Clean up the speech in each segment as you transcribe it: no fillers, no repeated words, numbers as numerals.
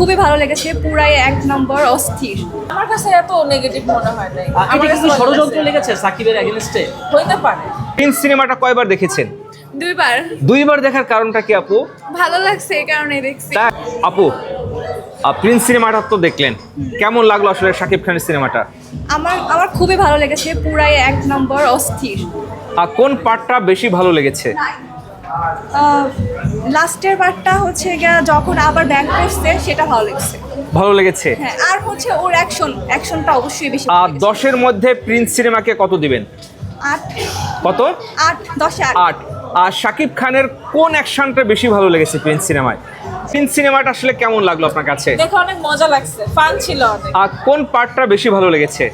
খুবই ভালো লেগেছে, পুরাই এক নম্বর অস্থির। আমার কাছে এত নেগেটিভ মনে হয় নাই। এটা কি ষড়যন্ত্র লেগেছে সাকিবের এগেইনস্টে? হইতে পারে। প্রিন্স সিনেমাটা কয়বার দেখেছেন? দুইবার দেখার কারণটা কি আপু? ভালো লাগছে এই কারণে দেখছি। তা আপু, প্রিন্স সিনেমাটা তো দেখলেন, কেমন লাগলো আসলে শাকিব খানের সিনেমাটা? আমার খুবই ভালো লেগেছে, পুরাই এক নম্বর অস্থির। কোন পার্টটা বেশি ভালো লেগেছে? লাস্টের পার্টটা হচ্ছে গিয়া যখন আবার ব্যাক করছে সেটা ভালো লেগেছে। হ্যাঁ, আর হচ্ছে ওর অ্যাকশনটা অবশ্যই বেশি। 10-এর মধ্যে প্রিন্স সিনেমাকে কত দিবেন? 8। কত? 8, 10-এ 8। 8। আর শাকিব খানের কোন অ্যাকশনটা বেশি ভালো লেগেছে প্রিন্স সিনেমায়? প্রিন্স সিনেমাটা আসলে কেমন লাগলো আপনার কাছে? দেখে অনেক মজা লাগছে, ফান ছিল অনেক। আর কোন পার্টটা বেশি ভালো লেগেছে?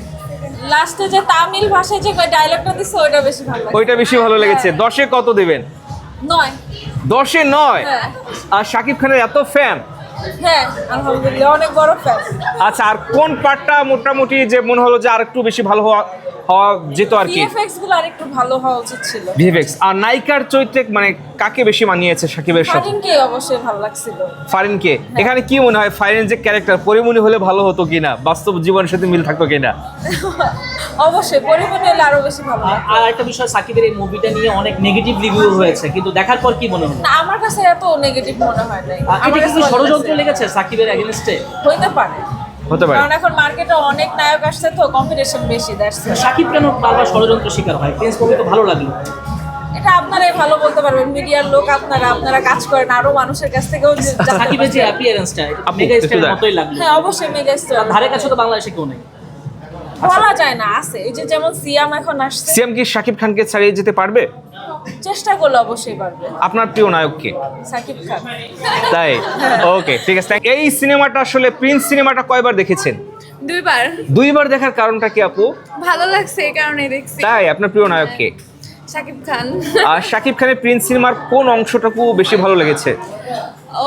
লাস্টে যে তামিল ভাষায় যে ডায়লগটা দিছে ওইটা বেশি ভালো লাগছে। ওইটা বেশি ভালো লেগেছে। 10-এ কত দিবেন? 9। 10-এ 9? হ্যাঁ। আর শাকিব খানের এত ফ্যান? হ্যাঁ, আলহামদুলিল্লাহ অনেক বড় ফ্যান। আচ্ছা, আর কোন পার্টটা মোটামুটি যে মনে হলো যে আরেকটু বেশি ভালো হওয়া যেত আর কি? ভিএফএক্স গুলো আরেকটু ভালো হওয়া উচিত ছিল। ভিএফএক্স আর নায়িকার চরিত্রে মানে কাকে বেশি মানিয়েছে শাকিবের সাথে? ফারিনকে অবশ্যই ভালো লাগছিল। ফারিনকে? এখানে কি মনে হয় ফারিন যে ক্যারেক্টার পরিমণি হলে ভালো হতো কিনা, বাস্তব জীবনের সাথে মিল থাকতো কিনা? অবশ্যই পরিমাণে হলে আরো বেশি ভালো লাগতো। আর একটা বিষয়, সাকিবের এই মুভিটা নিয়ে অনেক নেগেটিভ রিভিউ হয়েছে, কিন্তু দেখার পর কি মনে হলো? না, আমার কাছে এত নেগেটিভ মনে হয় নাই। এটা কি ষড়যন্ত্র লেগেছে সাকিবের এগেইনস্টে? হইতে পারে। হতে পারে, কারণ এখন মার্কেটে অনেক নায়ক আসছে তো, কম্পিটিশন বেশি। সাকিব কেন বারবার ষড়যন্ত্র শিকার হয়? প্রিন্স মুভি তো ভালো লাগলো। এটা আপনারাই ভালো বলতে পারবেন, মিডিয়ার লোক আপনারা কাজ করেন, আরো মানুষের কাছ থেকেও সাকিবের যে অ্যাপিয়ারেন্সটা মেগা স্টারের মতোই লাগলো। হ্যাঁ, অবশ্যই মেগা স্টার। ধারে কাছে তো বাংলাদেশে কেউ নেই। বলা যায় না, আছে এই যে যেমন সিয়াম এখন আসছে। সিএম কি শাকিব খানকে ছাড়িয়ে যেতে পারবে? চেষ্টা করলে অবশ্যই পারবে। আপনার প্রিয় নায়ক কে? সাকিব খান। তাই? ওকে, ঠিক আছে। এই সিনেমাটা আসলে প্রিন্স সিনেমাটা কয়বার দেখেছেন? দুইবার দেখার কারণটা কি আপু? ভালো লাগছে এই কারণে দেখছি। তাই? আপনার প্রিয় নায়ক কে? শাকিব খান। আর শাকিব খানের প্রিন্স সিনেমার কোন অংশটুকু বেশি ভালো লেগেছে?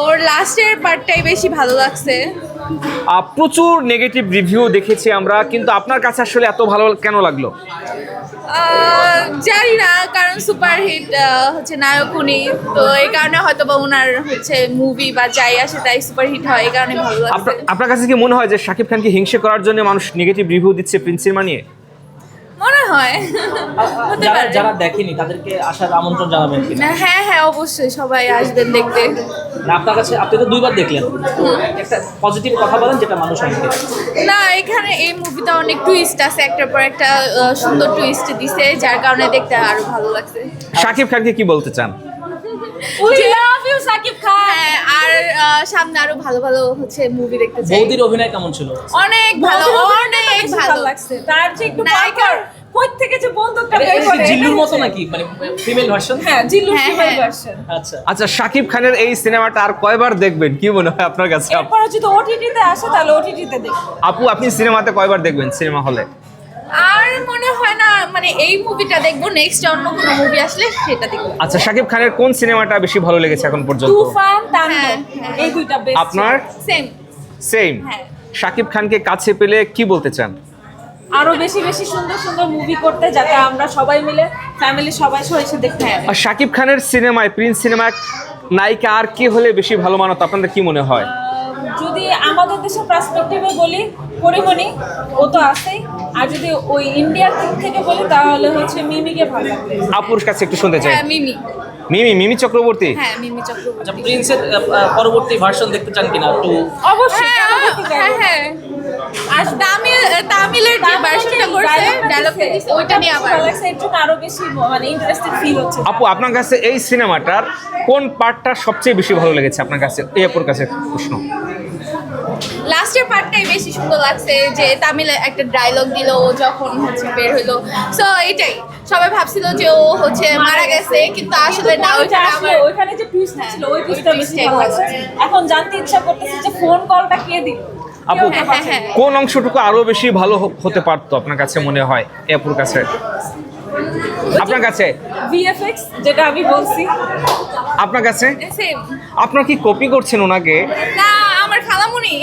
ওর লাস্টের পার্টটাই বেশি ভালো লাগছে। প্রচুর নেগেটিভ রিভিউ দেখেছি আমরা, কিন্তু আপনার কাছে আসলে এত ভালো কেন লাগলো? জানি না, কারণ সুপারহিট হচ্ছে নায়ক উনি, তো এই কারণে হয়তো বা ওনার হচ্ছে মুভি বা যাই আসে তাই সুপারহিট হয়, এই কারণে ভালো লাগছে। আপনার কাছে কি মনে হয় যে শাকিব খানকে হিংসে করার জন্য মানুষ নেগেটিভ রিভিউ দিচ্ছে প্রিন্স সিনেমা নিয়ে? মনে হয় হতে পারে। যারা দেখেনি তাদেরকে আসার আমন্ত্রণ জানাবেন কি? না, হ্যাঁ অবশ্যই সবাই আসবেন দেখতে। না, আপনার কাছে আপনি তো দুইবার দেখলেন, একটা পজিটিভ কথা বলেন যেটা মানুষ আসবে। না, এখানে এই মুভিটা অনেক টুইস্ট আছে, একটার পর একটা সুন্দর টুইস্ট দিছে, যার কারণে দেখতে আরো ভালো লাগছে। শাকিব খানকে কি বলতে চান? We love you Shakib Khan. হ্যাঁ, আর সামনে আরো ভালো ভালো হচ্ছে মুভি দেখতে চাই। বৌদির অভিনয় কেমন ছিল? অনেক ভালো, অনেক ভালো লাগছে। তার যে একটু নায়িকার কই থেকে যে বন্ধুটা বের করে, জিল্লুর মতো নাকি, মানে ফিমেল ভার্সন? হ্যাঁ, জিল্লুর হ্যাঁ, ফিমেল হ্যাঁ। ভার্সন। আচ্ছা, শাকিব খানের এই সিনেমাটা আর কয়বার দেখবেন কি মনে হয় আপনার কাছে? এরপর যদি ওটিটিতে আসে তাহলে ওটিটিতে দেখব। আপু, আপনি সিনেমাতে কয়বার দেখবেন সিনেমা হলে? আর মনে হয় না, মানে এই মুভিটা দেখবো, নেক্সট অন্য কোনো মুভি আসলে সেটা দেখবো। আচ্ছা, শাকিব খানের কোন সিনেমাটা বেশি ভালো লেগেছে এখন পর্যন্ত? তুফান, তাণ্ডব, হ্যাঁ। এই দুইটা বেস্ট। আপনার? সেম। হ্যাঁ। হ্যাঁ। শাকিব খানকে কাছে পেলে কি বলতে চান? আরো বেশি বেশি সুন্দর সুন্দর মুভি করতে, যাতে আমরা সবাই মিলে ফ্যামিলি সবাই এসে দেখতে পাই। আর শাকিব খানের সিনেমায়, প্রিন্স সিনেমায় নায়িকা আর কি হলে বেশি ভালো মানাতো আপনাদের কি মনে হয়? যদি আমাদের দেশের পার্সপেক্টিভে বলি, পরিমণি, ও তো আছেই। আর যদি ওই ইন্ডিয়ার দিক থেকে বলি তাহলে হচ্ছে মিমিকে ভালো লাগবে। আপুর কাছে একটু শুনতে চাই। হ্যাঁ, মিমি চক্রবর্তী। হ্যাঁ, মিমি চক্রবর্তী। আচ্ছা, প্রিন্সের পরবর্তী ভার্সন দেখতে চান কিনা একটু? অবশ্যই। হ্যাঁ। আর তামিলের যে ভার্সনটা করছে, ডায়লগটা দিছে, ওইটা নিয়ে আবার ভালো লাগছে, এর জন্য আরো বেশি মানে ইন্টারেস্টিং ফিল হচ্ছে। আপু, আপনার কাছে এই সিনেমাটার কোন পার্টটা সবচেয়ে বেশি ভালো লেগেছে আপনার কাছে? এই আপুর কাছে প্রশ্ন। লাস্টের পার্টটাই বেশি সুন্দর লাগছে, যে তামিলে একটা ডায়লগ দিল ও যখন হচ্ছে বের হইলো। সো এটাই সবাই ভাবছিল যে ও হচ্ছে মারা গেছে, কিন্তু আসলে না, ওইটা আসলে আবার ওইখানে যে টুইস্ট ছিল, ওই টুইস্টটা বেশি twist-টাই ভালো ভালো লাগছে। এখন জানতে ইচ্ছা করতেছে যে ফোন কলটা কে দিল। আপু, হ্যাঁ। কোন অংশটুকু আরো বেশি ভালো হতে পারতো আপনার কাছে মনে হয় এই আপুর কাছে? আপনার কাছে ভিএফএক্স, যেটা আমি বলছি। আপনার কাছে? সেম। আপনার কি কপি করছেন ওনাকে? না, আমার খালামুনি।